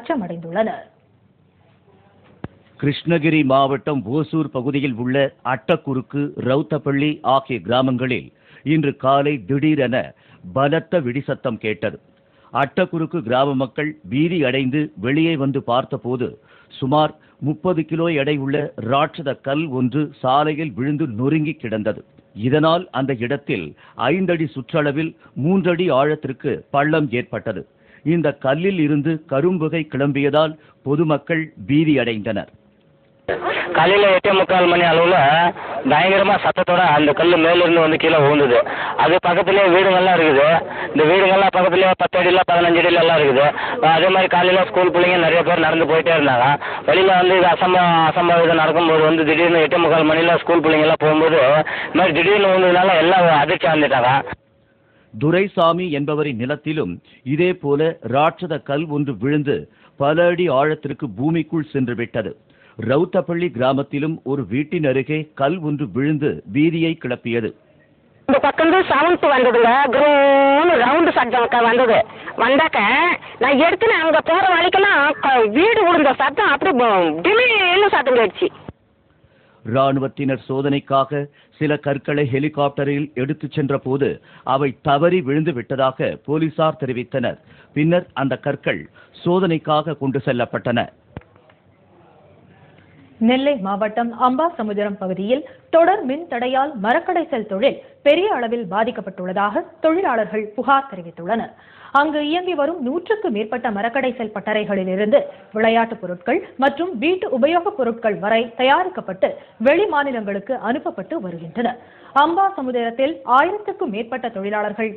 அச்சமடைந்துள்ளனர். கிருஷ்ணகிரி மாவட்டம் ஓசூர் பகுதியில் உள்ள அட்டக்குறுக்கு, ரவுத்தப்பள்ளி ஆகிய கிராமங்களில் இன்று காலை திடீரென பலத்த வெடிசத்தம் கேட்டது. அட்டக்குறுக்கு கிராம மக்கள் பீதி அடைந்து வெளியே வந்து பார்த்தபோது சுமார் 30 கிலோ எடை உள்ள ராட்சத கல் ஒன்று சாலையில் விழுந்து நொறுங்கி கிடந்தது. இதனால் அந்த இடத்தில் 5 அடி சுற்றளவில் 3 அடி ஆழத்திற்கு பள்ளம் ஏற்பட்டது. இந்த கல்லில் இருந்து கரும்புகை கிளம்பியதால் பொதுமக்கள் பீதி அடைந்தனர். காலையில் 8:45 மணி அளவில் பயங்கரமாக சத்தத்தோட அந்த கல் மேலிருந்து வந்து கீழே விழுந்தது. அது பக்கத்துலேயே வீடுங்கள்லாம் இருக்குது. இந்த வீடுங்கள்லாம் பக்கத்துலேயே 10 அடியில் 15 அடியில் எல்லாம் இருக்குது. அதே மாதிரி காலையில் ஸ்கூல் பிள்ளைங்க நிறைய பேர் நடந்து போயிட்டே இருந்தாங்க. வெளியில் வந்து இது அசம்பாவிதம் நடக்கும்போது வந்து திடீர்னு 8:45 மணியில் ஸ்கூல் பிள்ளைங்கெல்லாம் போகும்போது இந்த மாதிரி திடீர்னு விழுந்ததுனால எல்லாம் அதிர்ச்சி ஆகிட்டாங்க. துரைசாமி என்பவரின் நிலத்திலும் இதே போல ராட்சத கல் ஒன்று விழுந்து பல அடி ஆழத்திற்கு பூமிக்குள் சென்று விட்டது. ரவுத்தப்பள்ளி கிராமத்திலும் ஒரு வீட்டின் அருகே கல் ஒன்று விழுந்து பீதியை கிளப்பியது. இந்த பக்கம் சவுண்ட் வந்ததுங்க, ரவுண்டு சத்தம் வந்தது. வந்தாக்க நான் எடுத்து அங்க போற வழிக்கெல்லாம் வீடு விழுந்த சத்தம் அப்படி சத்தம் கேட்டுச்சு. ராணுவத்தினர் சோதனைக்காக சில கற்களை ஹெலிகாப்டரில் எடுத்துச் சென்ற போது அவை தவறி விழுந்து விட்டதாக போலீசார் தெரிவித்தனர். பின்னர் அந்த கற்கள் சோதனைக்காக கொண்டு செல்லப்பட்டன. நெல்லை மாவட்டம் அம்பாசமுத்திரம் பகுதியில் தொடர் மின் தடையால் மரக்கடைசல் தொழில் பெரிய அளவில் பாதிக்கப்பட்டுள்ளதாக தொழிலாளர்கள் புகார் தெரிவித்துள்ளனர். அங்கு இயங்கி வரும் 100க்கும் மேற்பட்ட மரக்கடைசல் பட்டறைகளில் இருந்து விளையாட்டுப் பொருட்கள் மற்றும் வீட்டு உபயோகப் பொருட்கள் வரை தயாரிக்கப்பட்டு வெளி மாநிலங்களுக்கு அனுப்பப்பட்டு வருகின்றன. அம்பாசமுத்திரத்தில் 1000க்கும் மேற்பட்ட தொழிலாளர்கள்